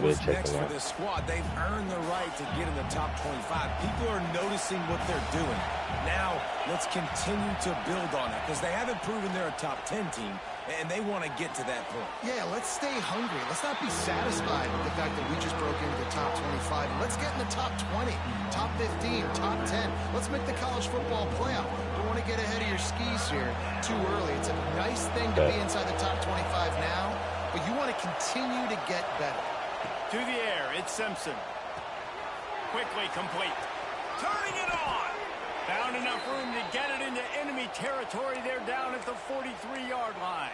what's next for this squad. They've earned the right to get in the top 25. People are noticing what they're doing. Now, let's continue to build on it because they haven't proven they're a top 10 team, and they want to get to that point. Yeah, let's stay hungry. Let's not be satisfied with the fact that we just broke into the top 25. Let's get in the top 20, top 15, top 10. Let's make the college football playoff. Don't want to get ahead of your skis here too early. It's a nice thing to be inside the top 25 now, but you want to continue to get better. To the air, it's Simpson. Quickly complete. Turning it on. Found enough room to get it into enemy territory. They're down at the 43-yard line.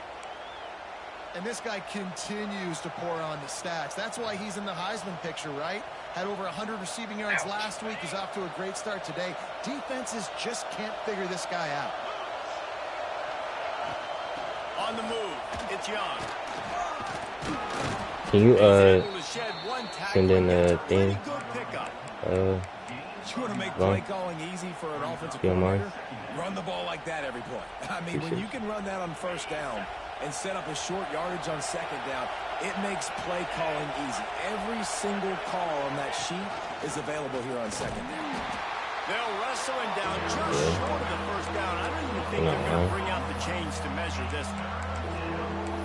And this guy continues to pour on the stats. That's why he's in the Heisman picture, right? Had over 100 receiving yards last week. He's off to a great start today. Defenses just can't figure this guy out. On the move, it's Young. Can you send in a thing? You want to make play calling easy for an offensive coordinator? Run the ball like that every play. I mean, when you can run that on first down and set up a short yardage on second down, it makes play calling easy. Every single call on that sheet is available here on second down. They'll wrestle him down just short of the first down. I don't even think they're going to bring out the chains to measure this one.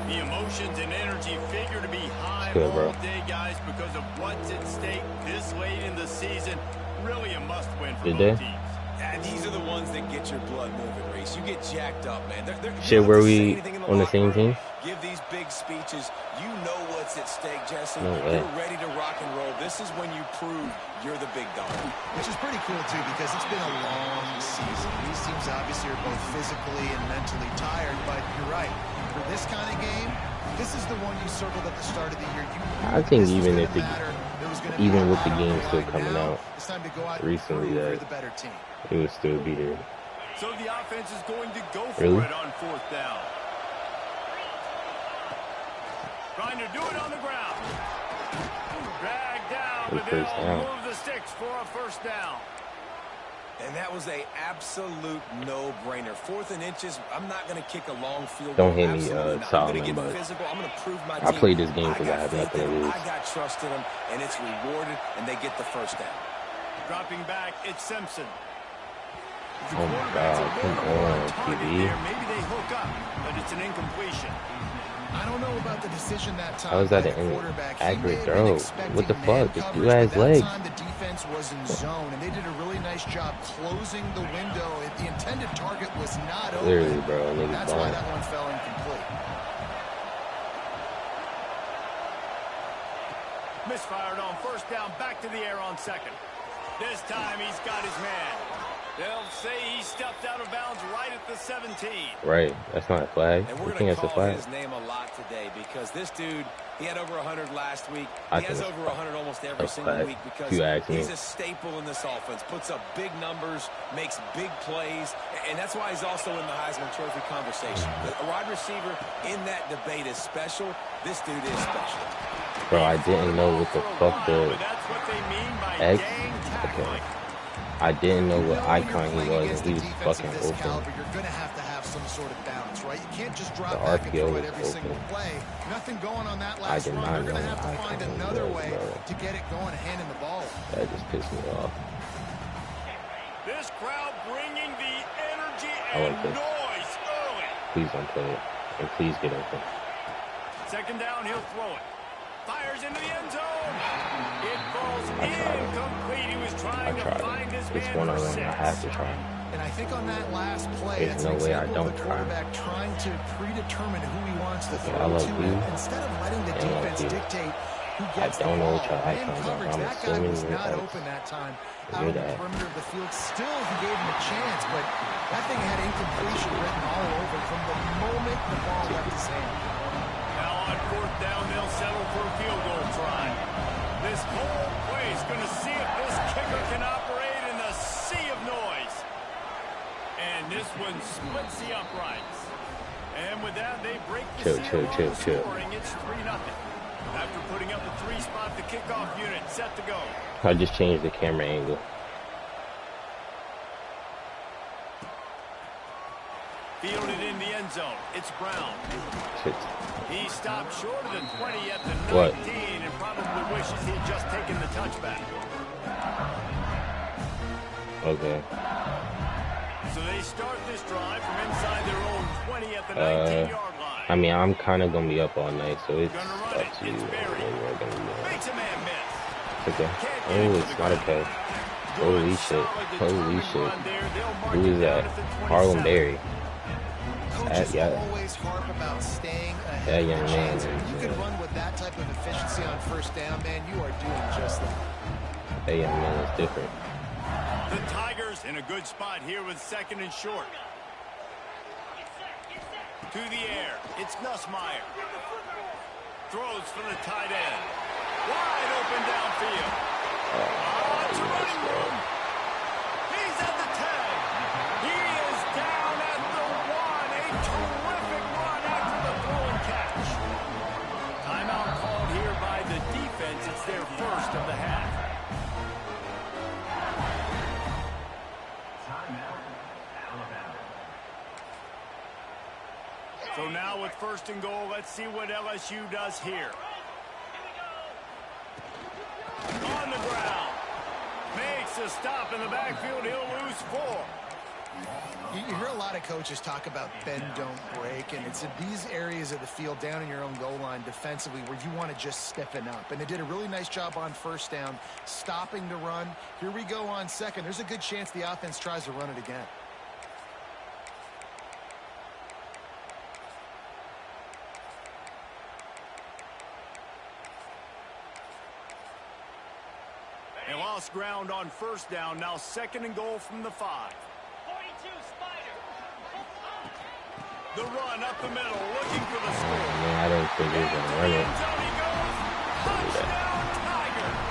The emotions and energy figure to be high all day, guys, because of what's at stake this late in the season. Really a must-win for both teams. And these are the ones that get your blood moving, Reese. You get jacked up, man. Shit, were we on the same team? Give these big speeches. You know what's at stake, Jesse. No way. You're ready to rock and roll. This is when you prove you're the big dog. Which is pretty cool, too, because it's been a long season. These teams obviously are both physically and mentally tired, but you're right. For this kind of game, this is the one you circled at the start of the year. I think even if even with the game still coming out recently, that it would still be there. So the offense is going to go for Really? it on fourth down. Trying to do it on the ground. Drag down, but they'll move the sticks for a first down. And that was a absolute no-brainer. 4th and inches. I'm not going to kick a long field. Don't hit me, I'm Solomon, going to get physical. I'm going to prove my I team. played this game because I have nothing to lose. I got trust in them, and it's rewarded, and they get the first down. Dropping back, it's Simpson. Oh my God, come on, QB. Maybe they hook up, but it's an incompletion. I don't know about the decision that time. How was that an accurate throw? What the fuck? This dude has legs. The defense was in zone, and they did a really nice job closing the window. The intended target was not open. Literally, bro. That's why that one fell incomplete. Misfired on first down, back to the air on second. This time he's got his man. They'll say he stepped out of bounds right at the 17. Right, that's not a flag. And we're going to call his name a lot today because this dude, he had over 100 last week. He has over 100 almost every single week because he's a staple in this offense. Puts up big numbers, makes big plays, and that's why he's also in the Heisman Trophy conversation. A wide receiver in that debate is special. This dude is special. Bro, I didn't know what the fuck the X. Okay. I didn't know what icon he was, and he was fucking open. You're going to have some sort of balance, right? You can't just drop the back and RPO throw it was every open. single play. Nothing going on that I last did run. not They're know going to have to what find icon another was, way bro. to get it going, handing the ball. That just pissed me off. This crowd bringing the energy I and like this. noise early. Please don't play it, and please get open. Second down, he'll throw it. Fires into the end zone. It falls incomplete. He was trying to find his man It's one on one. I have to try. And I think on that last play, There's that's no an way I example of don't the try. quarterback trying to predetermine who he wants to throw I love to. you. Instead of letting the I love defense you. dictate who I gets the don't know ball. what your Man icon is. coverage, I'm that guy assuming was you're not X. open that time. You're Out of the that. perimeter of the field. Still, he gave him a chance, but that thing had incompletion written all over from the moment the ball left his hand. Now on fourth down, they'll settle for a field goal try. This whole play is going to see if this kicker can operate in the sea of noise. And this one splits the uprights. And with that, they break the seal on scoring. It's 3-0. After putting up a 3-spot, the kickoff unit set to go. I just changed the camera angle. Fielded in the end end zone. It's Brown. Shit. He stopped short of the 20 at the 19 What? and probably wishes he had just taken the touchback. Okay. So they start this drive from inside their own 20 at the 19-yard line. I mean, I'm kind of going to be up all night, so it's up to you. Makes a man miss. Okay. Oh, it's not a pass. Holy shit. Holy shit. Who is that? Harlem Berry. Coaches always harp about staying ahead. That young man. You can run with that type of efficiency on first down, man. You are doing just that. That young man is different. The Tigers in a good spot here with 2nd and short. To the air. It's Nussmeier. Throws for the tight end. Wide open downfield. It's running room. He's at the 10. He is down at the 1. A terrific run after the throw and catch. Timeout called here by the defense. It's their first of the half. So now with 1st and goal, let's see what LSU does here. On the ground. Makes a stop in the backfield. He'll lose 4. You hear a lot of coaches talk about bend, don't break, and it's in these areas of the field down in your own goal line defensively where you want to just stiffen up. And they did a really nice job on 1st down, stopping the run. Here we go on 2nd. There's a good chance the offense tries to run it again. They lost ground on 1st down. Now 2nd and goal from the 5. 42 Spider. The run up the middle, looking for the score. Man, I don't think he's going to run it. Touchdown, Tigers.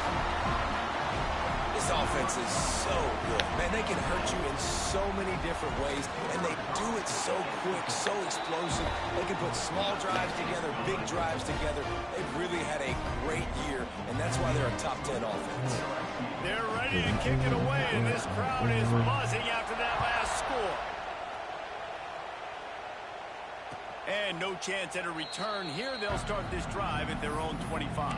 This offense is so good. Man, they can hurt you in so many different ways, and they do it so quick, so explosive. They can put small drives together, big drives together. They've really had a great year, and that's why they're a top 10 offense. They're ready to kick it away, and this crowd is buzzing after that last score. And no chance at a return here. They'll start this drive at their own 25.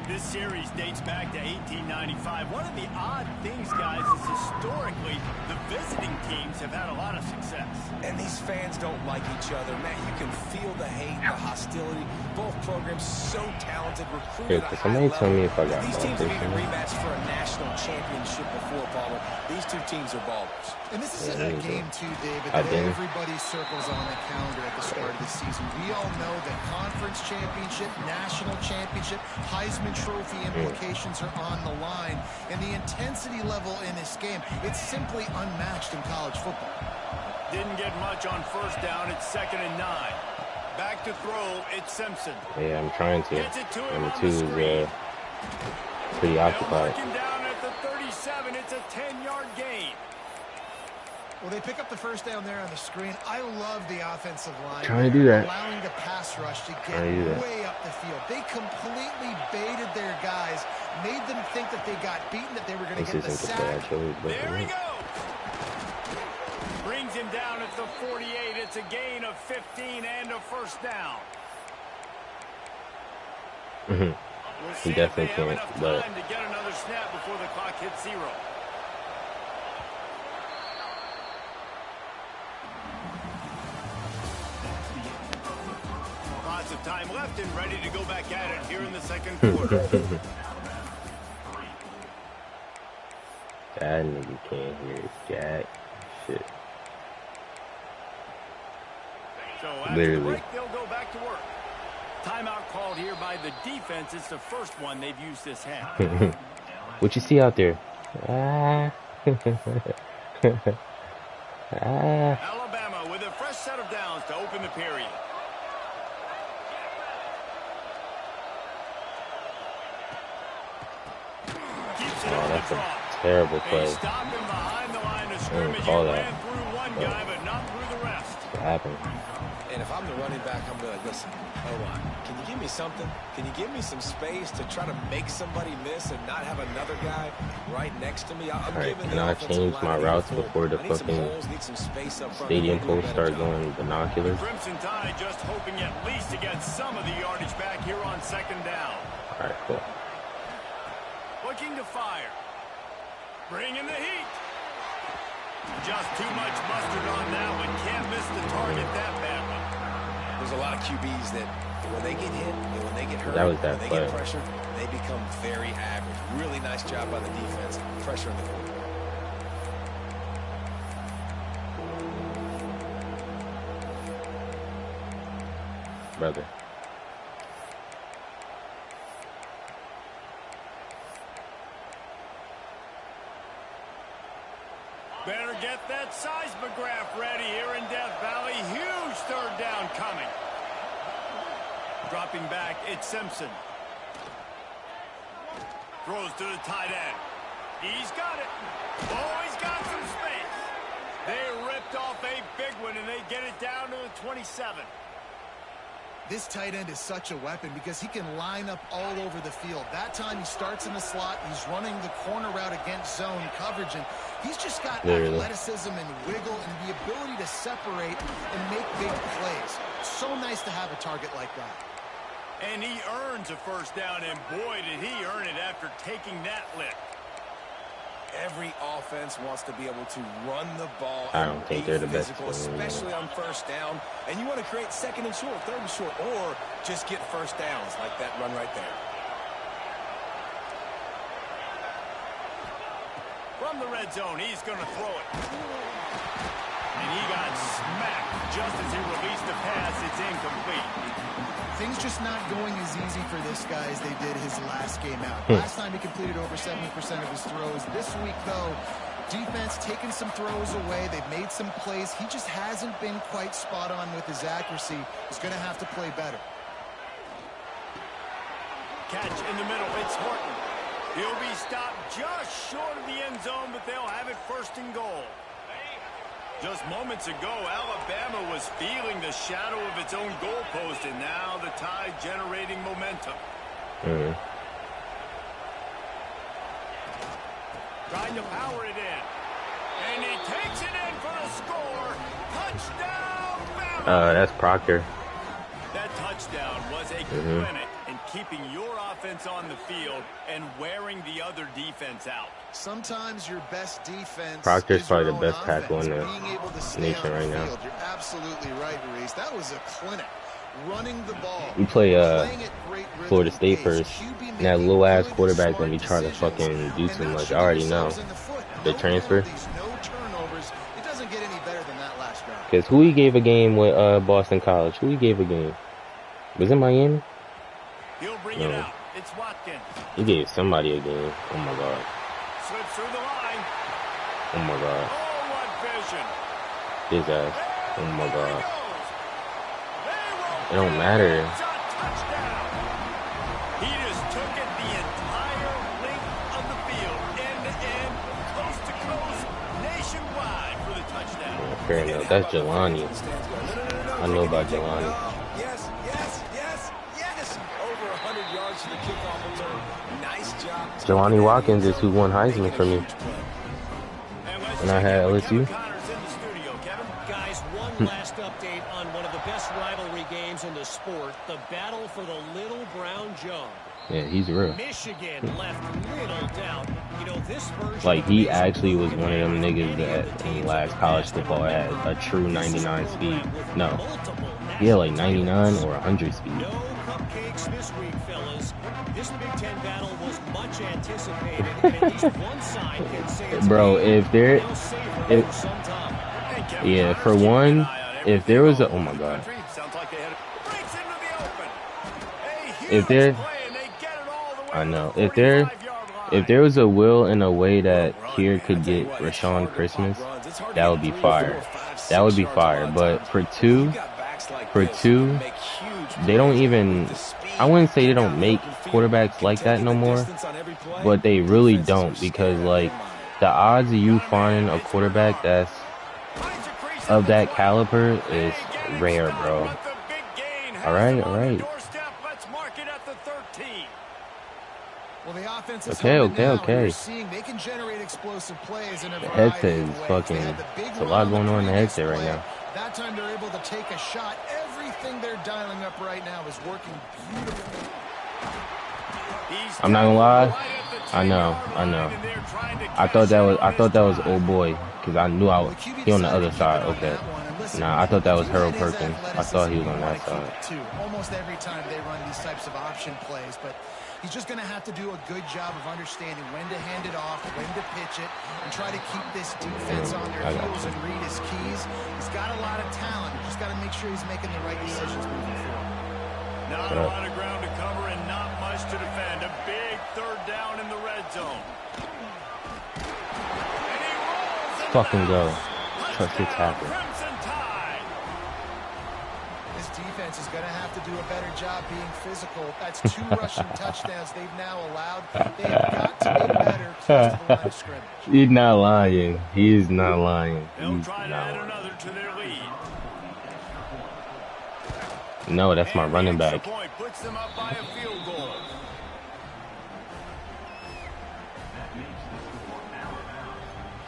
This series dates back to 1895. One of the odd things, guys, is historically the visiting teams have had a lot of success. And these fans don't like each other. Man, you can feel the hate, the hostility. Both programs so talented, recruited at a high level. Tell me if I got These teams have even rematched for a national championship before, Paulo. These two teams are ballers. And this is a game, too, David, that everybody circles on the calendar at the start of the season. We all know that conference championship, national championship, Heisman Trophy implications are on the line. And the intensity level in this game, it's simply unmatched in college football. Didn't get much on 1st down. It's 2nd and 9. Back to throw. It's Simpson. Yeah, I'm trying to. Number 2 is pretty occupied. Working down at the 37. It's a 10-yard gain. Well, they pick up the 1st down there on the screen. I love the offensive line. Trying to do that. Allowing the pass rush to get way up the field. They completely baited their guys, made them think that they got beaten, that they were going to get the sack. There he goes. Brings him down at the 48. It's a gain of 15 and a 1st down. He definitely can't, but time to get another snap before the clock hits 0. Lots of time left and ready to go back at it here in the 2nd quarter. that nigga can't hear jack shit. So after the break, they'll go back to work. Timeout called here by the defense. It's the first one they've used this half. What you see out there? Alabama with a fresh set of downs to open the period. That's a terrible play. Stop him behind the line of scrimmage. Call He that. ran through one guy, but not through the rest. What happened? And if I'm the running back, I'm going to listen, O-line, can you give me something? Can you give me some space to try to make somebody miss and not have another guy right next to me? I'm Alright, can I change my routes before the fucking stadium posts start going binoculars? Crimson Tide just hoping at least to get some of the yardage back here on second down. Alright, cool. Looking to fire. Bringing the heat. Just too much mustard on that one. Can't miss the target that badly. There's a lot of QBs that when they get hit and when they get hurt, when they get pressure, they become very average. Really nice job by the defense. Pressure in the corner. Brother. Better get that seismograph ready here in Death Valley. Huge third down coming. Dropping back, it's Simpson. Throws to the tight end. He's got it. Oh, he's got some space. They ripped off a big one, and they get it down to the 27. This tight end is such a weapon because he can line up all over the field. That time he starts in the slot. He's running the corner route against zone coverage, and he's just got athleticism and wiggle and the ability to separate and make big plays. So nice to have a target like that. And he earns a first down, and boy, did he earn it after taking that lick. Every offense wants to be able to run the ball. I don't think they're the best, especially on first down. And you want to create second and short, third and short, or just get first downs like that run right there. From the red zone, he's going to throw it. And he got smacked just as he released the pass. It's incomplete. Things just not going as easy for this guy as they did his last game out. Last time he completed over 70% of his throws. This week, though, defense taking some throws away. They've made some plays. He just hasn't been quite spot on with his accuracy. He's going to have to play better. Catch in the middle. It's Horton. He'll be stopped just short of the end zone, but they'll have it first and goal. Just moments ago, Alabama was feeling the shadow of its own goalpost, and now the Tide generating momentum. Trying to power it in. And he takes it in for the score. Touchdown, Bama! That's Proctor. That touchdown was a clinic in keeping your offense on the field and wearing the other defense out. Sometimes your best defense Proctor's is probably your the best own tackle in the nation right now. You're absolutely right, Reese. That was a clinic. Running the ball. We play Florida State first. And that little ass quarterback gonna be trying to fucking do too much. I already know. The transfer. Because who he gave a game with Boston College? Who he gave a game? Was it Miami? He'll bring it out. It's Watkins. He gave somebody a game. Oh my god. Slips through the line. Oh my god. Oh, what vision. His ass. Oh my god. It don't matter. He just took it the entire length of the field, end to end, coast to coast, nationwide for the touchdown. Yeah, fair enough. That's Jelani. I know about Jelani. Yes, yes, yes, yes. Over 100 yards to the kickoff return. Nice job. Jelani Watkins is who won Heisman for me. And I had LSU. Guys, one last update on one of the best rivalry games in the sport, the battle for the Little Brown Jug. Yeah, he's real. Michigan left little doubt. You know, this version like, he actually was one of them niggas that in last college football had a true 99 speed. No. He had like 99 or 100 speed. No cupcakes this week, fellas. This Big Ten battle was much anticipated, and at least one side can say it's bro, if there... Yeah, for one, if there was a... Oh, my God. If there... I know. If there was a will and a way that here could get Rashawn Christmas, that would be fire. That would be fire. But for two, they don't even... I wouldn't say they don't make quarterbacks like that no more, but they really don't, because, like, the odds of you finding a quarterback that's of that caliber is rare, bro. All right. Well, the offense is Okay. they can generate explosive plays in a the headset is fucking. There's a lot going on in the headset right now. That time they're able to take a shot. Everything they're dialing up right now is working beautifully. I'm not gonna lie. I know. I thought that was old boy because I knew he on the other side. Okay. Nah, I thought that was Harold Perkins. I thought he was on that side. Almost every time they run these types of option plays, but he's just going to have to do a good job of understanding when to hand it off, when to pitch it, and try to keep this defense on their heels and read his keys. He's got a lot of talent. He's just got to make sure he's making the right decisions moving forward. Not a lot of ground to cover and not much to defend. A big third down in the red zone. Fucking go. Trust your tackle. This defense is going to have to do a better job being physical. That's 2 rushing touchdowns they've now allowed. They have got to be better close to the line of scrimmage. He's not lying. He is not lying. They'll try to add another to their lead. No, that's my running back. Puts them up by a field goal.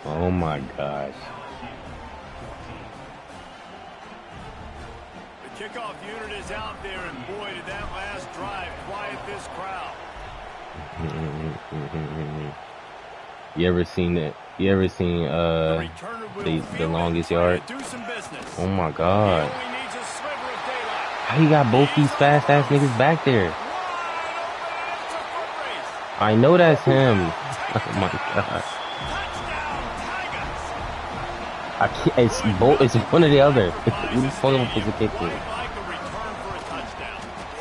Oh my gosh. The kickoff unit is out there, and boy, did that last drive quiet this crowd. You ever seen it? You ever seen the longest yard? Oh my god. How you got both these fast ass niggas back there? I know that's him. Oh my god. I can't, it's one or the other. Who the fuck am I supposed to kick to?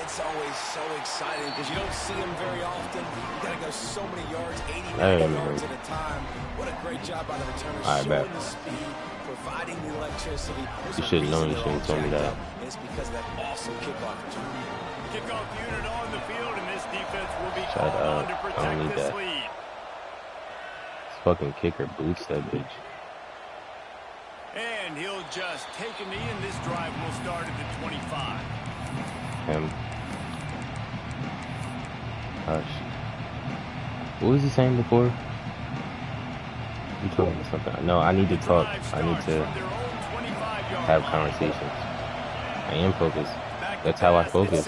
It's always so exciting because you don't see them very often. You gotta go so many yards, 80 yards at a time. What a great job by the returners, showing the speed, providing the electricity. You should have known. You shouldn't have told me that. And it's because of that awesome kickoff return. Kickoff unit on the field, and this defense will be Shut called on to up. protect I don't need this that. lead. This fucking kicker boots that bitch. And he'll just take a knee, and this drive will start at the 25. Him. Hush. What was he saying before? You told me something. No, I need to talk. I need to have conversations. I am focused. That's how I focus.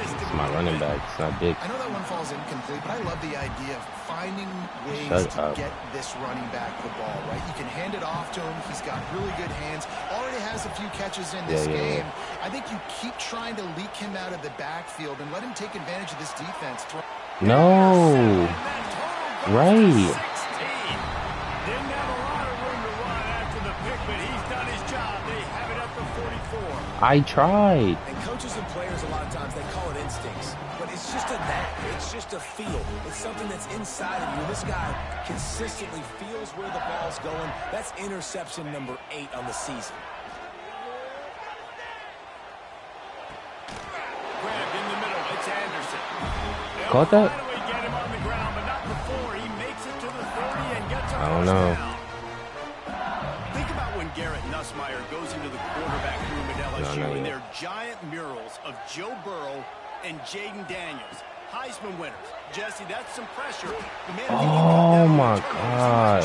It's my running back. It's not Dick. I know that one falls incomplete, but I love the idea of finding ways to get this running back the ball, right? You can hand it off to him. He's got really good hands. Already has a few catches in this game. I think you keep trying to leak him out of the backfield and let him take advantage of this defense. No. Right. Didn't have a lot of room to run after the pick, but he's done his job. They have it up to 44. I tried. And coaches and players, a lot of times, they call it instincts. But it's just a knack. It's just a feel. It's something that's inside of you. This guy consistently feels where the ball's going. That's interception number 8 on the season. Grabbed in the middle. It's Anderson. Caught that? Get him on the ground, but not before he makes it to the 30 and gets a I don't know. Think about when Garrett Nussmeier goes into the quarterback room at LSU and their giant murals of Joe Burrow and Jaden Daniels. Heisman winners. Jesse, that's some pressure. Oh my god.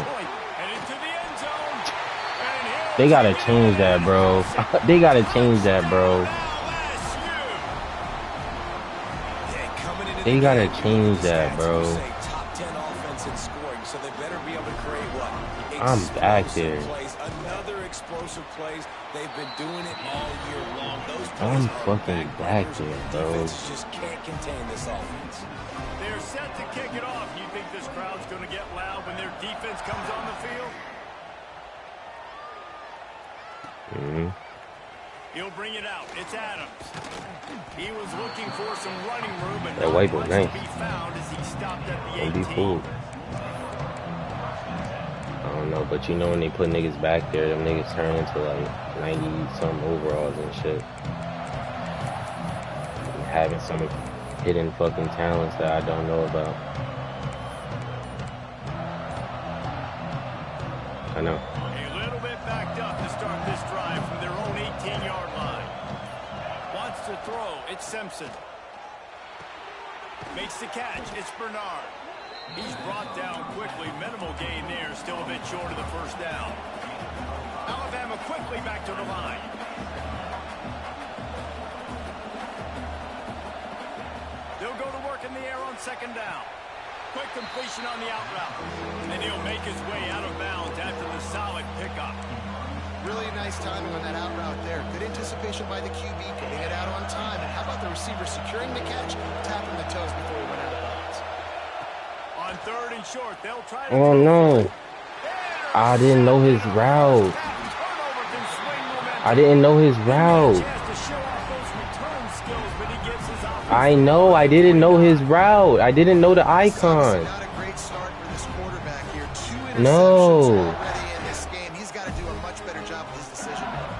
They gotta change that, bro. They gotta change that, bro. They gotta change that, bro. I'm back there. Another explosive plays. They've been doing it all year long. I'm fucking back there, bro. Defenses just can't contain this offense. They're set to kick it off. You think this crowd's going to get loud when their defense comes on the field? He'll bring it out. It's Adams. He was looking for some running room, but that white was nice. be found as he stopped at the 18. Don't be fooled. I don't know, but you know when they put niggas back there, them niggas turn into like 90-something overalls and shit. And having some hidden fucking talents that I don't know about. I know. A little bit backed up to start this drive from their own 18-yard line. Wants to throw. It's Simpson. Makes the catch. It's Bernard. He's brought down quickly. Minimal gain there. Still a bit short of the first down. Alabama quickly back to the line. They'll go to work in the air on second down. Quick completion on the out route. And he'll make his way out of bounds after the solid pickup. Really nice timing on that out route there. Good anticipation by the QB, getting it out on time. And how about the receiver securing the catch, tapping the toes before he went out of bounds? On third and short, they'll try to... Oh, no. I didn't know his route. I didn't know his route. I know. I didn't know his route. I didn't know the icon. Not a great start for this quarterback here. 2 interceptions No. already in this game. He's got to do a much better job with his decision making.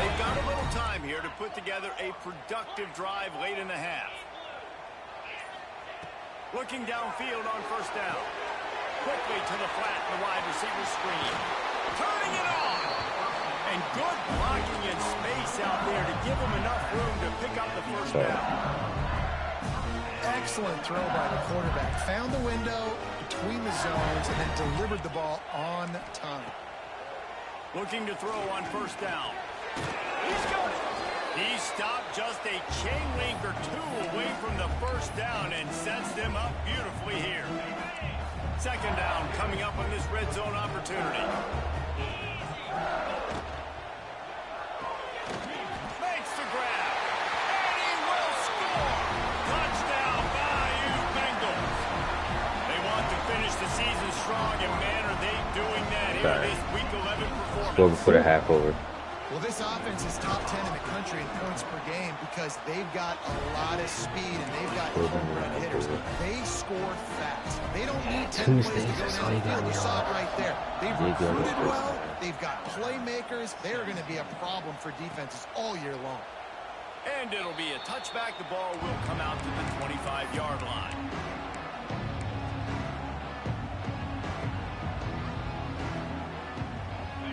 They've got a little time here to put together a productive drive late in the half. Looking downfield on first down. Quickly to the flat, the wide receiver screen. Turning it on. And good blocking in space out there to give him enough room to pick up the first down. Excellent throw by the quarterback. Found the window between the zones and then delivered the ball on time. Looking to throw on first down. He's got it. He stopped just a chain link or two away from the first down and sets them up beautifully here. Second down coming up on this red zone opportunity. Makes the grab. And he will score. Touchdown, Bayou Bengals. They want to finish the season strong, and man, are they doing that here in this Week 11 performance. Go before the half over. Well, this offense is top 10 in the country in points per game because they've got a lot of speed and they've got home run hitters. They score fast. They don't need 10 plays to go down the field. You saw it right there. They've recruited well. They've got playmakers. They're going to be a problem for defenses all year long. And it'll be a touchback. The ball will come out to the 25-yard line.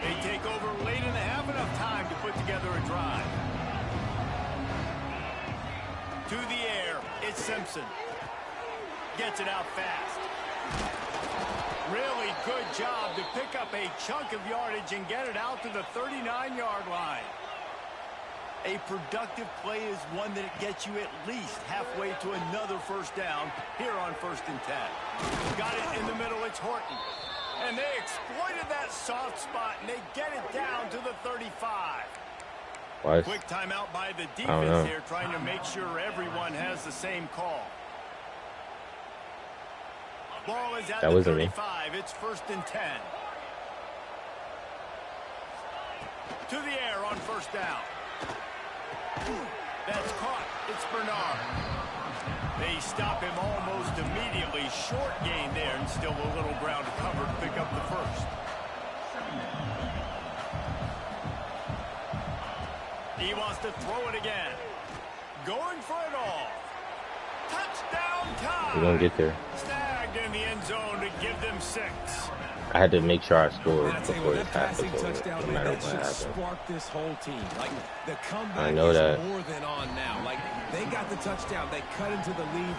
They take over late in the half, enough time to put together a drive. To the air, it's Simpson. Gets it out fast. Really good job to pick up a chunk of yardage and get it out to the 39-yard line. A productive play is one that gets you at least halfway to another first down here on 1st and 10. Got it in the middle, it's Horton. And they exploited that soft spot, and they get it down to the 35. What? Quick timeout by the defense here, trying to make sure everyone has the same call. Ball is at the 35. It's 1st and 10. To the air on first down. That's caught. It's Bernard. They stop him almost immediately. Short gain there, and still a little ground to cover to pick up the first. He wants to throw it again. Going for it all. Touchdown time. We're going to get there. Snagged in the end zone to give them 6. I had to make sure I scored before this half was over, no matter what happened. Spark this whole team. Like the comeback I know that. is more than on now. Like they got the touchdown, they cut into the lead.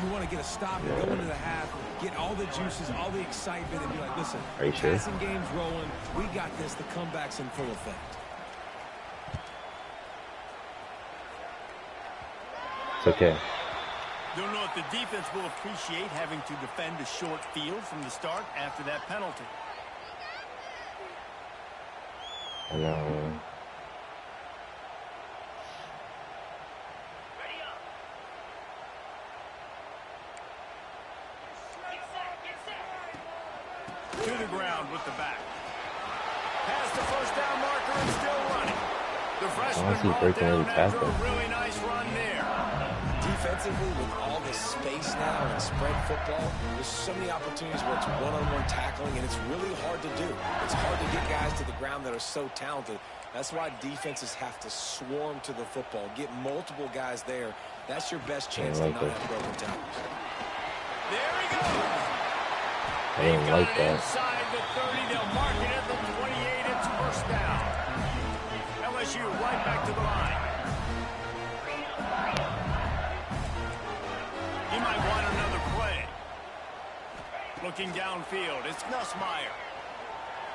You want to get a stop and go into the half, get all the juices, all the excitement, and be like, listen, are you sure? Passing game's rolling. We got this. The comeback's in full effect. It's okay. Don't know if the defense will appreciate having to defend a short field from the start after that penalty. I know. To the ground with the back. Past the first down marker and still running. The freshman brought down after a really nice run there. Defensively, with all the space now and spread football, there's so many opportunities where it's one-on-one tackling, and it's really hard to do. It's hard to get guys to the ground that are so talented. That's why defenses have to swarm to the football, get multiple guys there That's your best chance to not have broken tackles. There he goes. I didn't like that. Inside the 30, they'll mark it at the 28. It's first down. LSU right back to the line. He might want another play. Looking downfield, it's Nussmeier.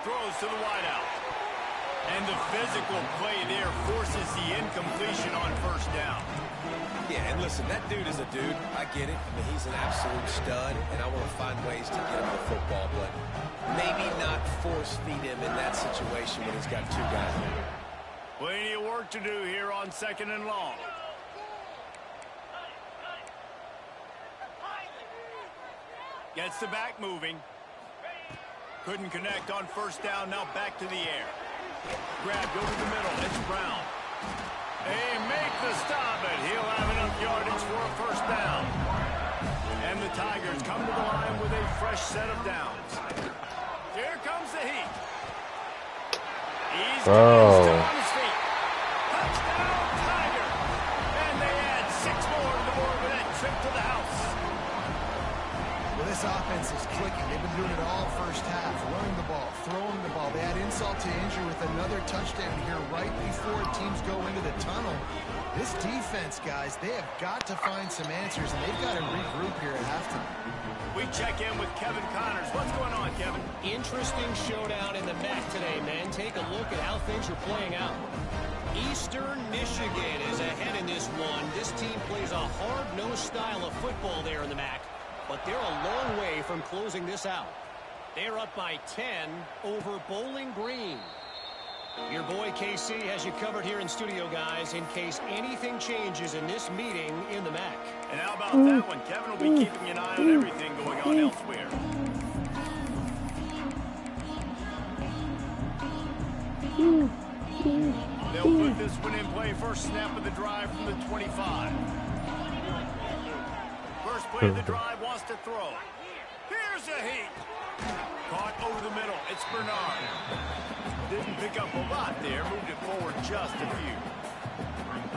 Throws to the wideout. And the physical play there forces the incompletion on first down. Yeah, and listen, that dude is a dude. I get it. I mean, he's an absolute stud, and I want to find ways to get him the football, but maybe not force feed him in that situation when he's got two guys in there. Plenty of work to do here on 2nd and long. Gets the back moving. Couldn't connect on first down. Now back to the air. Grabbed over the middle. It's Brown. They make the stop, but he'll have enough yardage for a first down. And the Tigers come to the line with a fresh set of downs. Here comes the heat. He's still on his feet. Touchdown, Tiger. And they add 6 more to the board with that trip to the house. Well, this offense is clicking. They've been doing it all first half. Running the ball, throwing the ball. They add insult to injury with another touchdown here right before teams go into the tunnel. This defense, guys, they have got to find some answers, and they've got to regroup here at halftime. We check in with Kevin Connors. What's going on, Kevin? Interesting showdown in the MAC today, man. Take a look at how things are playing out. Eastern Michigan is ahead in this one. This team plays a hard-nosed style of football there in the MAC, but they're a long way from closing this out. They're up by 10 over Bowling Green. Your boy KC has you covered here in studio, guys, in case anything changes in this meeting in the MAC. And how about that one? Kevin will be keeping an eye on everything going on elsewhere. They'll put this one in play. First snap of the drive from the 25. First play of the drive, wants to throw. Here's a heat. Caught over the middle. It's Bernard. Didn't pick up a lot there. Moved it forward just a few.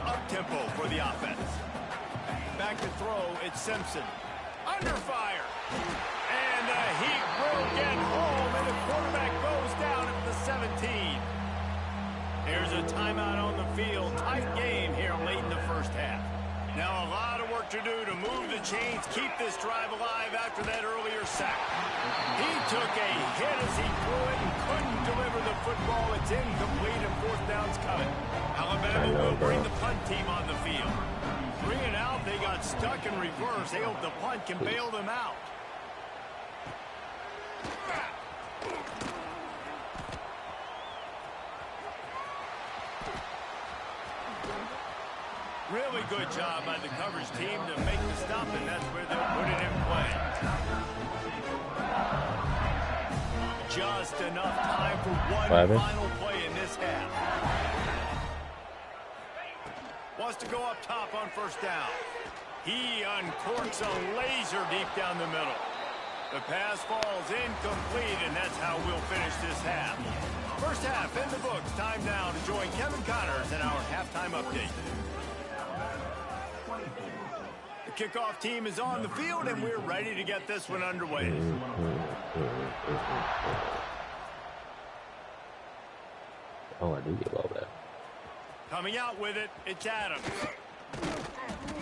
Up-tempo for the offense. Back to throw. It's Simpson. Under fire. And the heat will get home. And the quarterback goes down at the 17. There's a timeout on the field. Tight game here late in the first half. Now a lot of work to do to move the chains, keep this drive alive after that earlier sack. He took a hit as he threw it and couldn't deliver the football. It's incomplete and fourth down's coming. Alabama will bring the punt team on the field. 3 and out, they got stuck in reverse. They hope the punt can bail them out. Really good job by the coverage team to make the stop, and that's where they'll put it in play. Just enough time for one final play in this half. Wants to go up top on first down. He uncorks a laser deep down the middle. The pass falls incomplete, and that's how we'll finish this half. First half in the books. Time now to join Kevin Connors in our halftime update. The kickoff team is on the field, and we're ready to get this one underway. Oh, I do get all that. Coming out with it, it's Adams.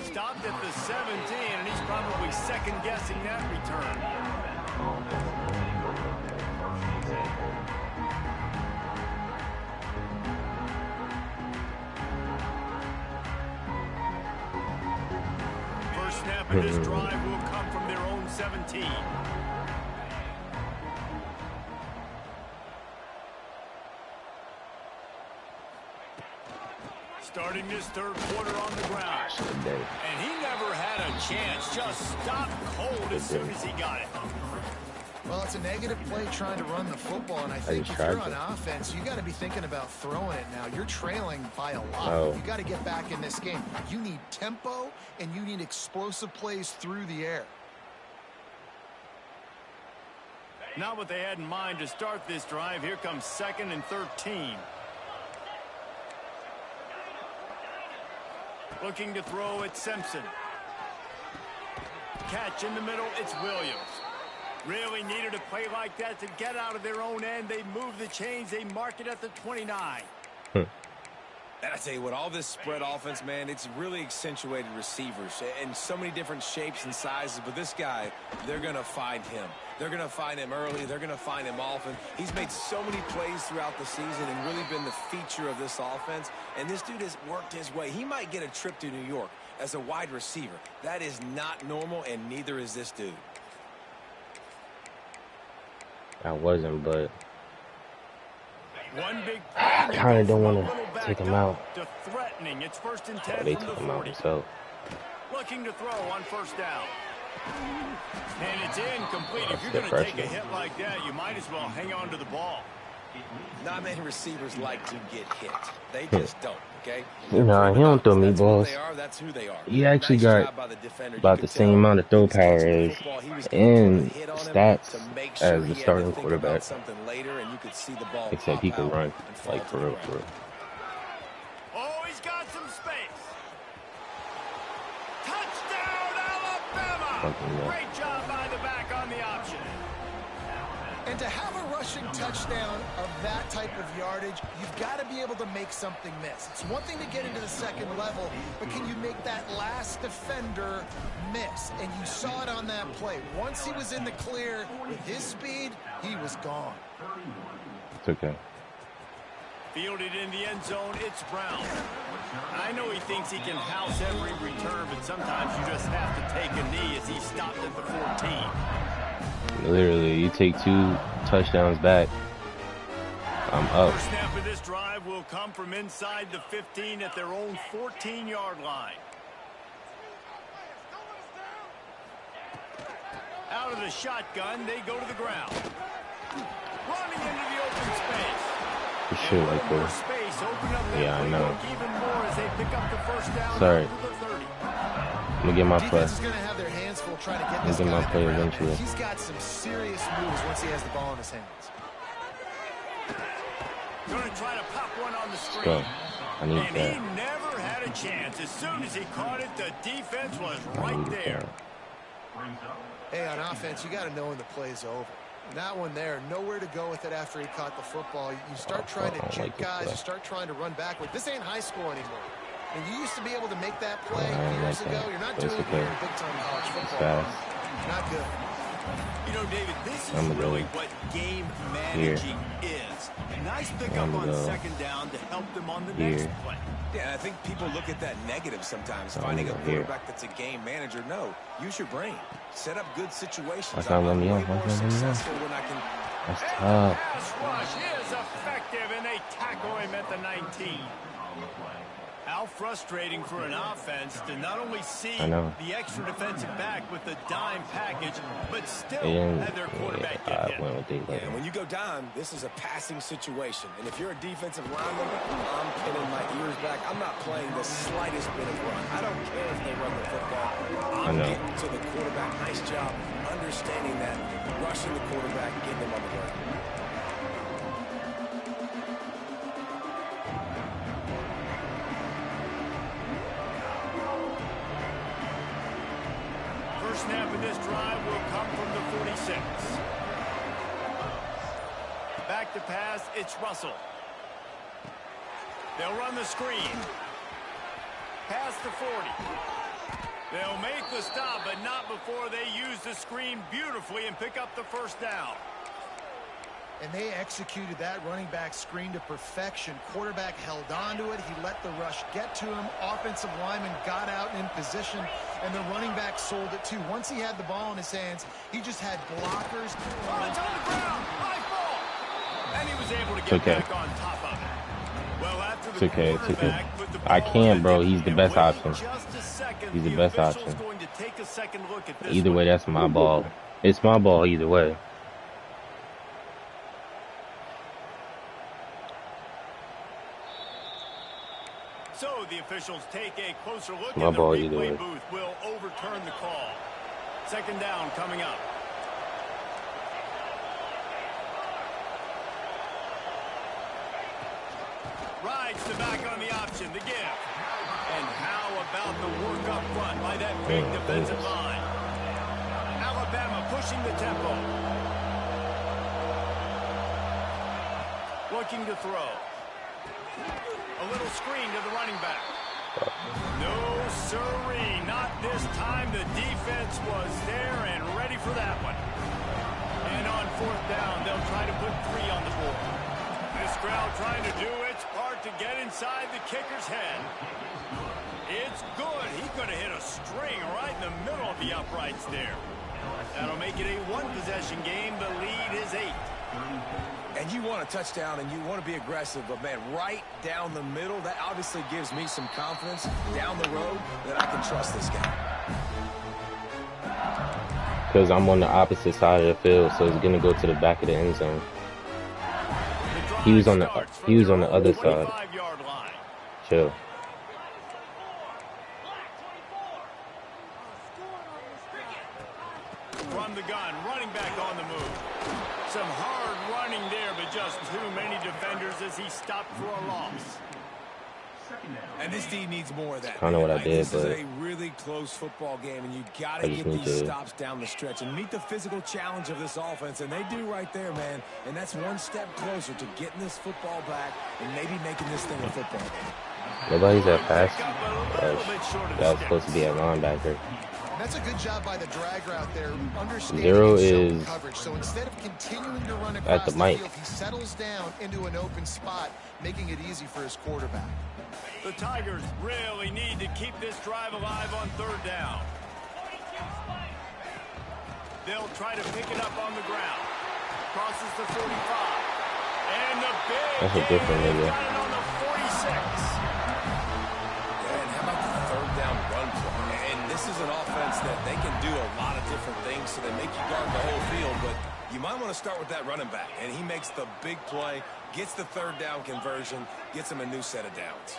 Stopped at the 17, and he's probably second-guessing that return. Snap of this drive will come from their own 17. Starting this third quarter on the ground. And he never had a chance. Just stopped cold as soon as he got it. Well, it's a negative play trying to run the football, and I think if you're on offense, you got to be thinking about throwing it now. You're trailing by a lot. You got to get back in this game. You need tempo, and you need explosive plays through the air. Not what they had in mind to start this drive. Here comes 2nd and 13. Looking to throw at Simpson. Catch in the middle, it's Williams. Really needed a play like that to get out of their own end. They move the chains. They mark it at the 29. And I tell you what, all this spread offense, man, it's really accentuated receivers in so many different shapes and sizes. But this guy, they're going to find him. They're going to find him early. They're going to find him often. He's made so many plays throughout the season and really been the feature of this offense. And this dude has worked his way. He might get a trip to New York as a wide receiver. That is not normal, and neither is this dude. I wasn't, but one big I kind of don't want to take him out. To threatening. It's 1st and 10 They from took the him out 40. himself. Looking to throw on 1st down. And it's incomplete. If you're That's going to take a freshman. hit like that, you might as well hang on to the ball. Not many receivers like to get hit. They just don't, okay? Nah, he don't throw me That's balls. who they are, that's who they are. He actually Nice got job by the defender. about You the could same tell amount of throw he was catching power the as football. He was and going to hit on him stats to make sure as he the had starting to think quarterback. about something later, and you could see the ball Except he pop can out run, and fall like to for the real, ground. for real. Oh, he's got some space. Touchdown, Alabama! Something else. Great job by the back on the option. And to have a rushing touchdown of that type of yardage, you've got to be able to make something miss. It's one thing to get into the second level, but can you make that last defender miss? And you saw it on that play. Once he was in the clear with his speed, he was gone. It's okay. Fielded in the end zone, it's Brown. I know he thinks he can house every return, but sometimes you just have to take a knee as he stopped at the 14. Literally, you take 2 touchdowns back, I'm up. First snap of this drive will come from inside the 15 at their own 14-yard line. Out of the shotgun, they go to the ground. Running into the open space. For sure, like More this. space, open up that Yeah, I know. playbook even more as they pick up the first down. Sorry. To the 30. I'm gonna get my play. Defense is going to have their hands full trying to get I'm this gonna guy get my in play the ground. eventually. He's got some serious moves once he has the ball in his hands. Going to try to pop one on the screen. Go. I need And that. he never had a chance. As soon as he caught it, the defense was I right need there. that. Hey, on offense, you got to know when the play's over. And that one there, nowhere to go with it after he caught the football. You start trying to I don't juke like this guys. play. You start trying to run backward. This ain't high school anymore. And you used to be able to make that play I don't years like ago. that. You're not That's doing it okay. here in big-time college football. Fast. Not good. You know, David, this is I'm gonna really go what game managing is. Nice pickup I'm on gonna go second down to help them on the here. next play. Yeah, I think people look at that negative sometimes. I'm Finding a gonna go here. quarterback that's a game manager. No, use your brain. Set up good situations. That's not letting me I'm off. way That's more not letting me off. successful when I can. That's And tough. the pass rush is effective, and they tackle him at the 19. How frustrating for an offense to not only see I know. the extra defensive back with the dime package, but still And have their quarterback yeah, get I hit. went with Yeah, daylight. when you go down, this is a passing situation. And if you're a defensive lineman, I'm pinning my ears back. I'm not playing the slightest bit of run. I don't care if they run the football. I I'm know. getting to the quarterback. Nice job understanding that, rushing the quarterback, getting him on the ground. First snap of this drive will come from the 46. Back to pass, it's Russell. They'll run the screen. Past the 40. They'll make the stop, but not before they use the screen beautifully and pick up the first down. And they executed that running back screen to perfection. Quarterback held on to it. He let the rush get to him. Offensive lineman got out in position, and the running back sold it too. Once he had the ball in his hands, he just had blockers. Oh, it's on the ground. High ball. And he was able to get okay. back on top of it. Well, after It's the okay, it's okay. quarterback put the I ball can't, in bro. the- He's the and best wait option. just a second, He's the best official's option. going to take a second look at this Either one. way, that's my ball. It's my ball either way. So the officials take a closer look, My and the ball either replay way. booth will overturn the call. Second down coming up. Rides the back on the option, the give. And how about the work up front by that big defensive line? Alabama pushing the tempo. Looking to throw. A little screen to the running back. No, sirree, not this time. The defense was there and ready for that one. And on 4th down, they'll try to put 3 on the board. This crowd trying to do its part to get inside the kicker's head. It's good. He's going to hit a string right in the middle of the uprights there. That'll make it a 1-possession game. The lead is 8. And you want a touchdown and you want to be aggressive, but, man, right down the middle, that obviously gives me some confidence down the road that I can trust this guy. Because I'm on the opposite side of the field, so it's going to go to the back of the end zone. He was on the other side. Chill. From the gun, running back on the move. Some hard running there, but just too many defenders as he stopped for a loss. And this team needs more of that. Kind of what I did, this but is a really close football game, and you got to get these stops down the stretch and meet the physical challenge of this offense, and they do right there, man. And that's one step closer to getting this football back and maybe making this thing a football game. Nobody's at pass. That was supposed to be a linebacker. That's a good job by the drag route there. Understanding 0 is coverage. So instead of continuing to run across at the mic. field, he settles down into an open spot, making it easy for his quarterback. The Tigers really need to keep this drive alive on 3rd down. They'll try to pick it up on the ground. Crosses the 45. And the big That's a different nigga. got it on the 46. And how about the 3rd down run play? And this is an offense that they can do a lot of different things, so they make you guard the whole field, but you might want to start with that running back. And he makes the big play, gets the 3rd down conversion, gets him a new set of downs.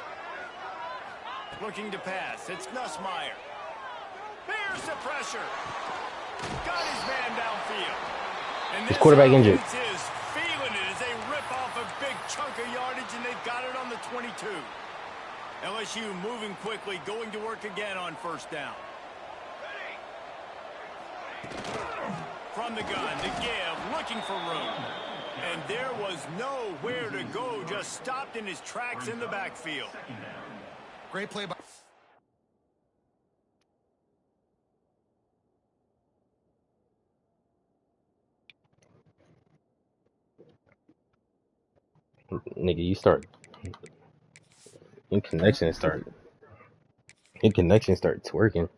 Looking to pass. It's Nussmeier. Bears the pressure. Got his man downfield. And his quarterback injured. Is feeling it as they rip off a big chunk of yardage, and they've got it on the 22. LSU moving quickly, going to work again on 1st down. From the gun to give, looking for room. And there was nowhere to go, just stopped in his tracks in the backfield. Great play by... Nigga, you start. Your connection start twerking.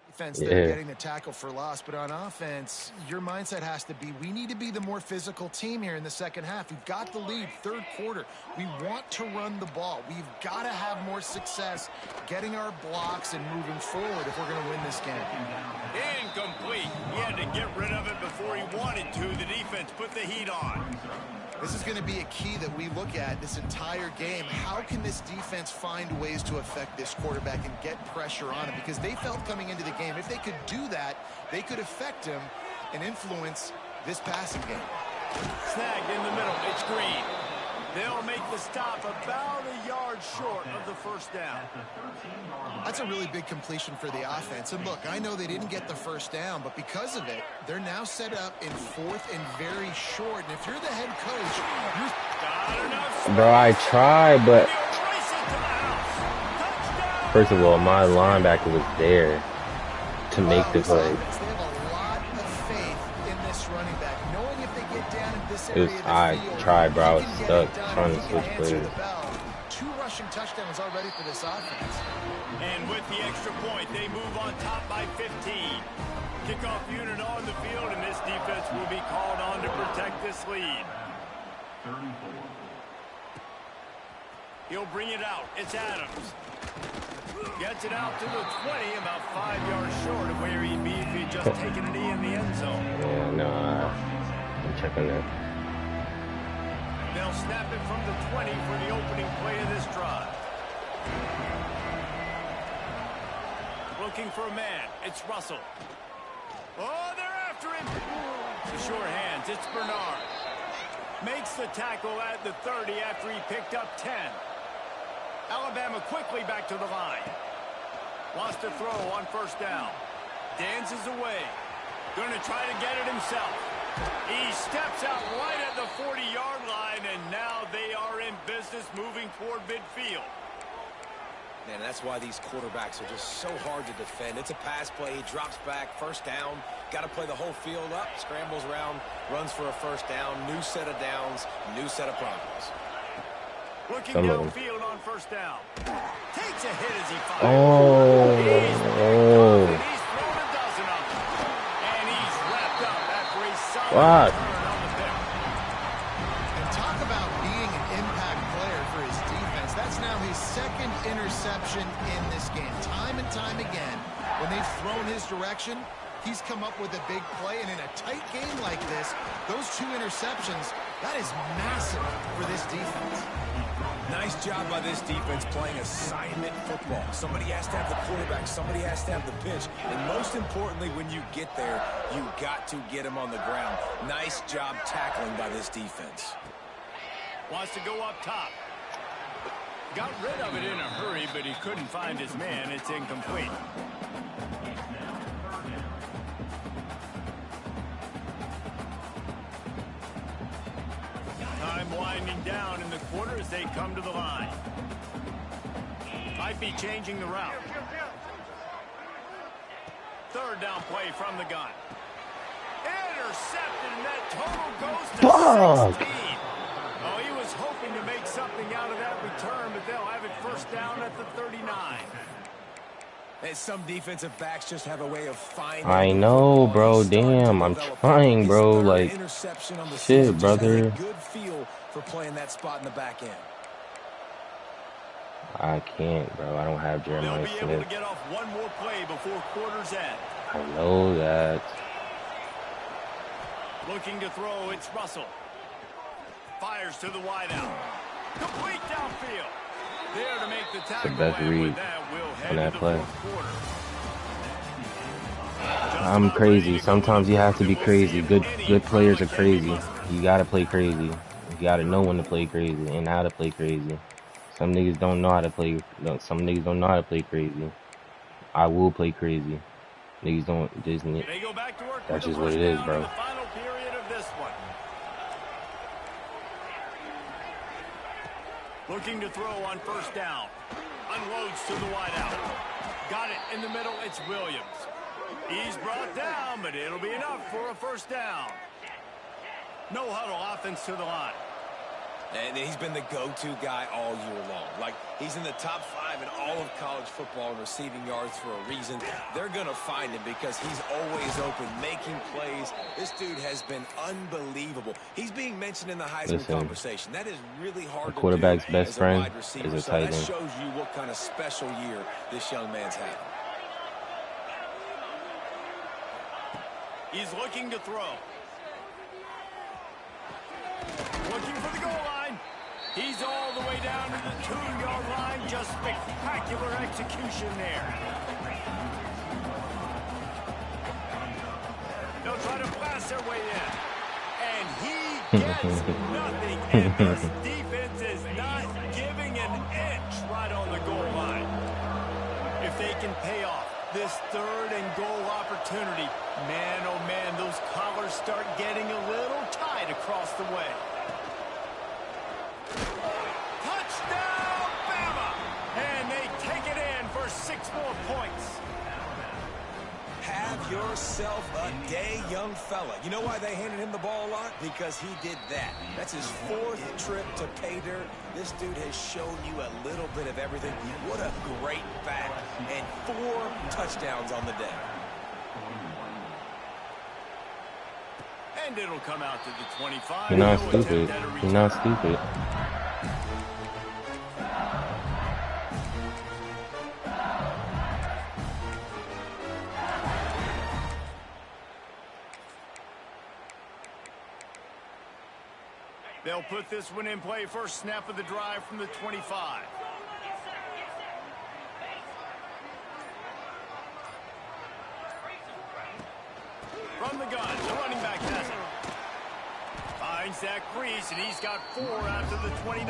Defense there getting the tackle for loss, but on offense, your mindset has to be, we need to be the more physical team here in the second half. We've got the lead, 3rd quarter. We want to run the ball. We've got to have more success getting our blocks and moving forward if we're going to win this game. Incomplete. He had to get rid of it before he wanted to. The defense put the heat on. This is going to be a key that we look at this entire game. How can this defense find ways to affect this quarterback and get pressure on him? Because they felt coming into the game, if they could do that, they could affect him and influence this passing game. Snagged in the middle. It's Green. They'll make the stop about a yard short of the 1st down. That's a really big completion for the offense. And look, I know they didn't get the 1st down, but because of it, they're now set up in 4th and very short. And if you're the head coach, bro, I tried, but first of all, my linebacker was there to make the play. I tried, bro. I was stuck trying to switch plays. 2 rushing touchdowns already for this offense. And with the extra point, they move on top by 15. Kickoff unit on the field, and this defense will be called on to protect this lead. 34. He'll bring it out. It's Adams. Gets it out to the 20, about 5 yards short of where he'd be if he'd just taken a knee in the end zone. Yeah, no, I'm checking that. They'll snap it from the 20 for the opening play of this drive. Looking for a man. It's Russell. Oh, they're after him. The short hands. It's Bernard. Makes the tackle at the 30 after he picked up 10. Alabama quickly back to the line. Wants to throw on first down. Dances away. Going to try to get it himself. He steps out right at the 40-yard line, and now they are in business moving toward midfield. Man, that's why these quarterbacks are just so hard to defend. It's a pass play. He drops back, first down. Got to play the whole field up, scrambles around, runs for a first down. New set of downs, new set of problems. Looking downfield on first down. Takes a hit as he fires. He's thrown a dozen of them. And he's wrapped up after a solid return on the pick. And talk about being an impact player for his defense. That's now his second interception in this game. Time and time again, when they've thrown his direction, he's come up with a big play. And in a tight game like this, those 2 interceptions, that is massive for this defense. Nice job by this defense playing assignment football. Somebody has to have the quarterback. Somebody has to have the pitch. And most importantly, when you get there, you got to get him on the ground. Nice job tackling by this defense. Wants to go up top. Got rid of it in a hurry, but he couldn't find his man. It's incomplete. Time winding down in the quarter as they come to the line. Might be changing the route. Third down play from the gun. Intercepted, and that total goes to 16. Oh, he was hoping to make something out of that return, but they'll have it first down at the 39. And some defensive backs just have a way of finding. I know, bro. Damn, I'm trying, bro. Like, shit, brother. Good feel for playing that spot in the back end. I can't, bro. I don't have Jeremiah Smith. They'll be able to get off one more play before quarter's end. I know that. Looking to throw, it's Russell. Fires to the wideout. Complete downfield. There to make the tackle. The best read on that play. I'm crazy. Sometimes you have to be crazy. Good players are crazy. You gotta play crazy. You gotta know when to play crazy and how to play crazy. Some niggas don't know how to play. Some niggas don't know how to play crazy. I will play crazy. Niggas don't. That's just what it is, bro. Looking to throw on first down. Unloads to the wideout. Got it in the middle. It's Williams. He's brought down, but it'll be enough for a first down. No huddle offense to the line. And he's been the go-to guy all year long. Like, he's in the top 5 in all of college football in receiving yards for a reason. They're going to find him because he's always open, making plays. This dude has been unbelievable. He's being mentioned in the Heisman conversation. That is really hard to do. Quarterback's best friend is a tight end. That shows you what kind of special year this young man's having. He's looking to throw. Looking for the goal line. He's all the way down to the 2-yard line. Just spectacular execution there. They'll try to blast their way in. And he gets nothing. And this defense is not giving an inch right on the goal line. If they can pay off this 3rd and goal opportunity, man, oh man, those collars start getting a little tight across the way. Touchdown, Bama! And they take it in for 6 more points. Have yourself a day, young fella. You know why they handed him the ball a lot? Because he did that. That's his 4th trip to pay dirt. This dude has shown you a little bit of everything. What a great back. And 4 touchdowns on the day. And it'll come out to the 25. You're not stupid. You're not stupid. They'll put this one in play. First snap of the drive from the 25. From the gun, the running back has it. Finds that crease, and he's got 4 out to the 29.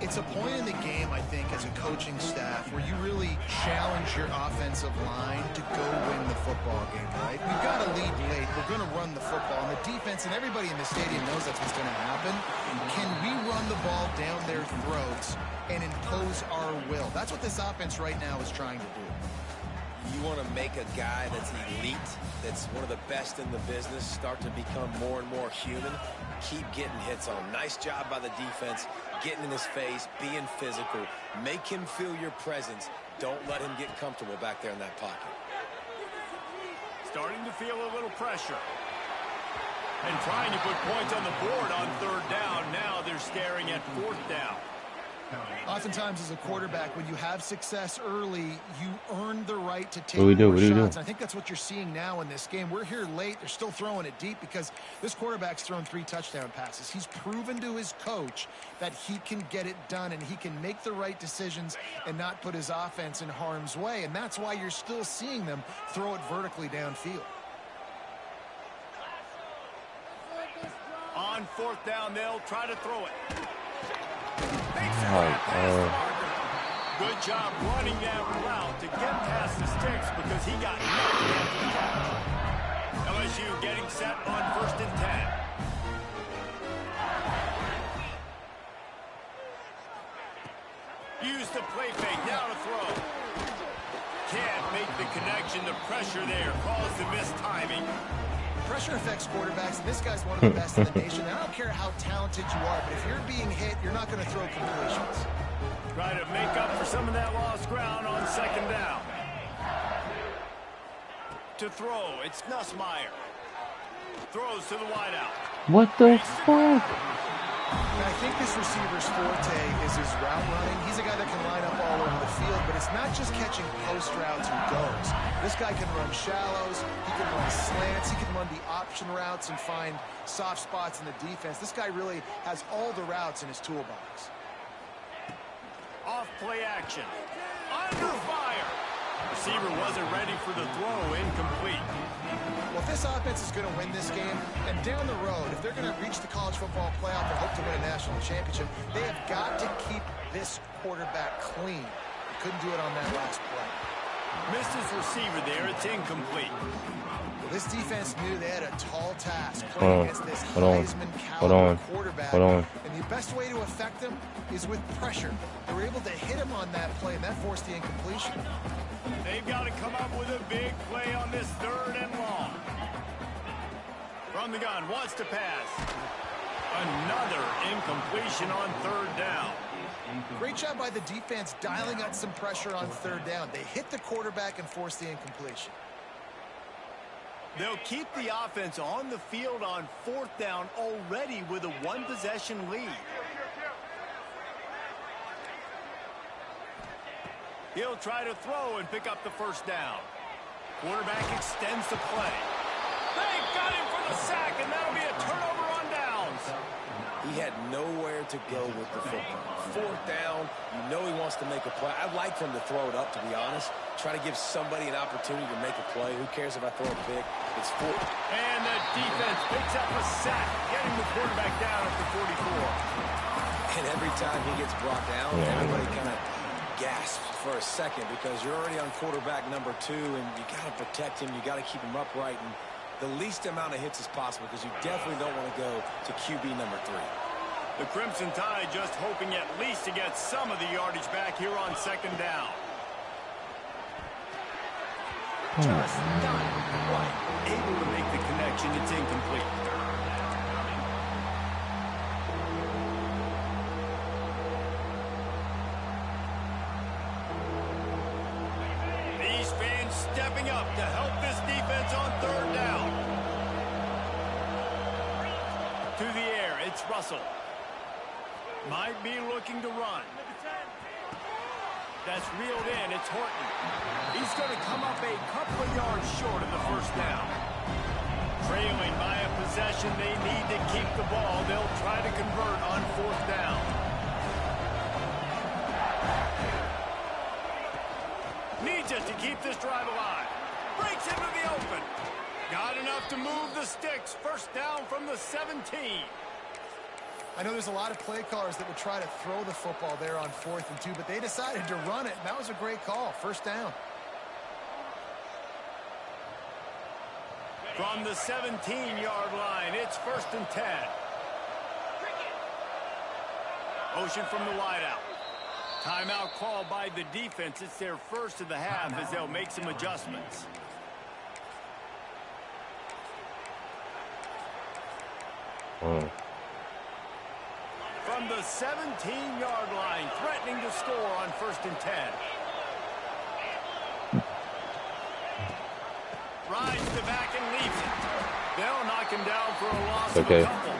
It's a point in the game, I think, as a coaching staff where you really challenge your offensive line to go win the football game, right? We've got to lead late. We're going to run the football. And the defense and everybody in the stadium knows that's what's going to happen. Can we run the ball down their throats and impose our will? That's what this offense right now is trying to do. You want to make a guy that's elite, that's one of the best in the business, start to become more and more human. Keep getting hits on him. Nice job by the defense, getting in his face, being physical. Make him feel your presence. Don't let him get comfortable back there in that pocket. Starting to feel a little pressure. And trying to put points on the board on third down. Now they're staring at fourth down. Oftentimes as a quarterback, when you have success early, you earn the right to take more shots. I think that's what you're seeing now in this game. We're here late. They're still throwing it deep because this quarterback's thrown 3 touchdown passes. He's proven to his coach that he can get it done and he can make the right decisions and not put his offense in harm's way. And that's why you're still seeing them throw it vertically downfield. On fourth down, they'll try to throw it. Good job running that route to get past the sticks because he got knocked after the catch. LSU getting set on 1st and 10. Use the play fake, now to throw. Can't make the connection. The pressure there caused the missed timing. Pressure affects quarterbacks, and this guy's one of the best in the nation. I don't care how talented you are, but if you're being hit, you're not going to throw completions. Try to make up for some of that lost ground on 2nd down. To throw, it's Nussmeier. Throws to the wideout. What the fuck? I think this receiver's forte is his route running. He's a guy that can line up all over the field, but it's not just catching post routes and goes. This guy can run shallows, he can run slants, he can run the option routes and find soft spots in the defense. This guy really has all the routes in his toolbox. Off play action. Under fire. Receiver wasn't ready for the throw, incomplete. Well, if this offense is going to win this game, and down the road, if they're going to reach the college football playoff and hope to win a national championship, they have got to keep this quarterback clean. They couldn't do it on that last play. Missed his receiver there. It's incomplete. Well, this defense knew they had a tall task playing against this Heisman caliber quarterback. And the best way to affect them is with pressure. They were able to hit him on that play, and that forced the incompletion. They've got to come up with a big play on this 3rd and long. From the gun, wants to pass. Another incompletion on 3rd down. Great job by the defense dialing up some pressure on 3rd down. They hit the quarterback and forced the incompletion. They'll keep the offense on the field on 4th down already with a 1-possession lead. He'll try to throw and pick up the 1st down. Quarterback extends the play. They got him for the sack, and that'll be a turnover on downs. He had nowhere to go with the football. 4th down, you know he wants to make a play. I'd like for him to throw it up, to be honest. Try to give somebody an opportunity to make a play. Who cares if I throw a pick? It's 4th. And the defense picks up a sack, getting the quarterback down at the 44. And every time he gets brought down, everybody kind of gasps for a second because you're already on quarterback number 2, and you got to protect him. You got to keep him upright and the least amount of hits as possible because you definitely don't want to go to QB number 3. The Crimson Tide just hoping at least to get some of the yardage back here on 2nd down. Just not quite able to make the connection. It's incomplete. These fans stepping up to help this defense on 3rd down. To the air, it's Russell. Might be looking to run. That's reeled in. It's Horton. He's going to come up a couple of yards short of the 1st down. Trailing by a possession, they need to keep the ball. They'll try to convert on 4th down. Needs it to keep this drive alive. Breaks into the open. Got enough to move the sticks. 1st down from the 17. I know there's a lot of play callers that would try to throw the football there on 4th and 2, but they decided to run it, and that was a great call. First down. From the 17-yard line, it's 1st and 10. Motion from the wideout. Timeout called by the defense. It's their first of the half as they'll make some adjustments. From the 17-yard line, threatening to score on 1st and 10. Rides the back and leaves it. They'll knock him down for a loss of a couple.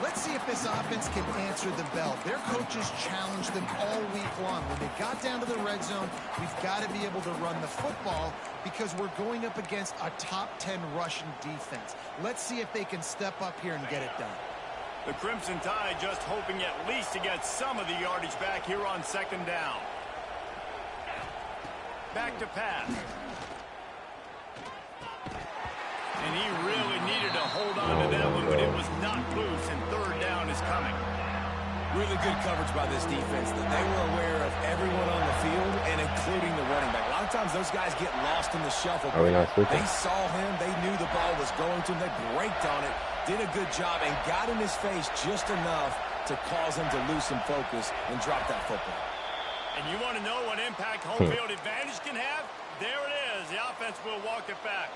Let's see if this offense can answer the bell. Their coaches challenged them all week long. When they got down to the red zone, we've got to be able to run the football because we're going up against a top 10 Russian defense. Let's see if they can step up here and get it done. The Crimson Tide just hoping at least to get some of the yardage back here on 2nd down. Back to pass. And he really needed to hold on to that one, but it was not loose, and 3rd down is coming. Really good coverage by this defense. They were aware of everyone on the field, and including the running back. A lot of times those guys get lost in the shuffle. They saw him. They knew the ball was going to him. They braked on it, did a good job, and got in his face just enough to cause him to lose some focus and drop that football. And you want to know what impact home field advantage can have? There it is. The offense will walk it back.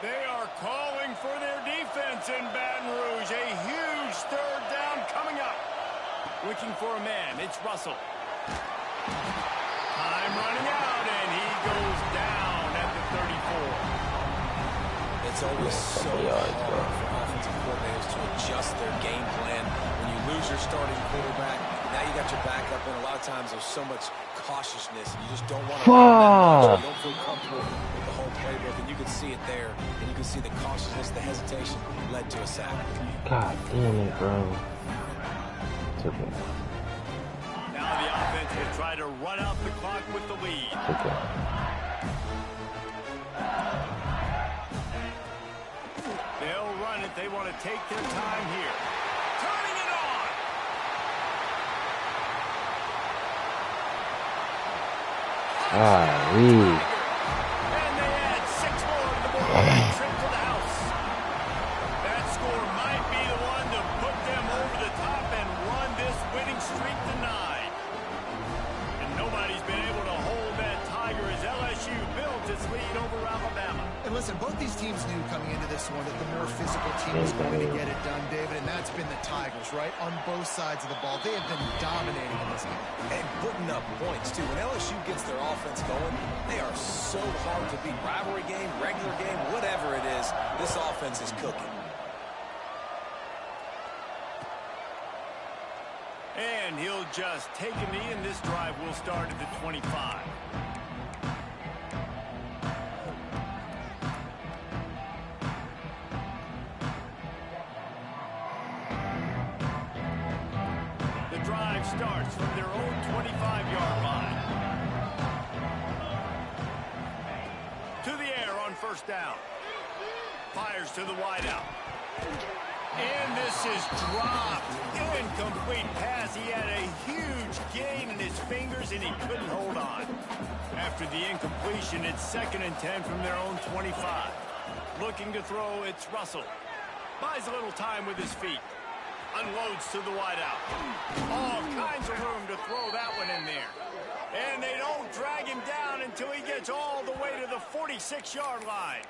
They are calling for their defense in Baton Rouge. A huge 3rd down coming up. Looking for a man. It's Russell. Time running out, and he goes down at the 34. It's always so hard for offensive coordinators to adjust their game plan. When you lose your starting quarterback, now you got your backup, and a lot of times there's so much cautiousness. You just don't want to run that much. You don't feel comfortable with the whole playbook, and you can see it there. And you can see the cautiousness, the hesitation led to a sack. God damn it, bro. It's okay. Now the offense will try to run out the clock with the lead. It's okay. They'll run it. They want to take their time here. Turning it on. Reed. And they add 6 more to the board. Trip to the house. That score might be the one to put them over the top and run this winning streak to 9. And nobody's been able to hold that Tiger as LSU builds its lead over Alabama. And listen, both these teams knew coming into this one that the more physical team was going to get it done, David, and that's been the Tigers, right? On both sides of the ball. They have been dominating in this game. And putting up points, too. When LSU gets their offense going, they are so hard to beat. Rivalry game, regular game, whatever it is, this offense is cooking. And he'll just take a knee, and this drive will start at the 25. Starts from their own 25-yard line. To the air on 1st down. Fires to the wideout. And this is dropped. Incomplete pass. He had a huge gain in his fingers, and he couldn't hold on. After the incompletion, it's 2nd and 10 from their own 25. Looking to throw, it's Russell. Buys a little time with his feet. Unloads to the wideout. All kinds of room to throw that one in there. And they don't drag him down until he gets all the way to the 46-yard line.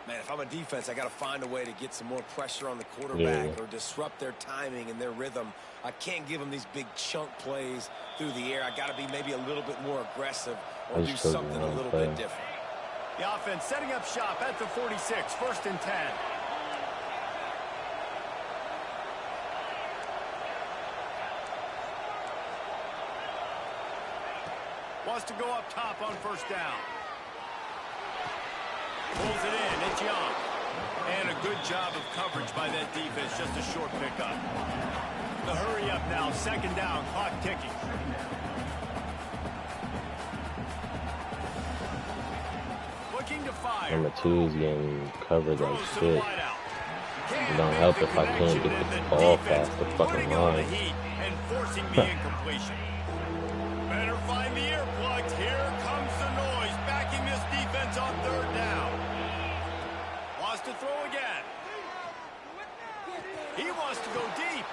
Man, if I'm a defense, I got to find a way to get some more pressure on the quarterback or disrupt their timing and their rhythm. I can't give them these big chunk plays through the air. I got to be maybe a little bit more aggressive or do something a little bit different. The offense setting up shop at the 46, 1st and 10. Wants to go up top on 1st down. Pulls it in. It's Young. And a good job of coverage by that defense. Just a short pickup. The hurry up now. 2nd down. Clock ticking. Looking to fire. Number 2 is getting covered like shit. It don't help if I can't get the ball past the fucking line. And forcing the incompletion. Better find the earplugs. Here comes the noise, backing this defense on 3rd down. Wants to throw again. He wants to go deep.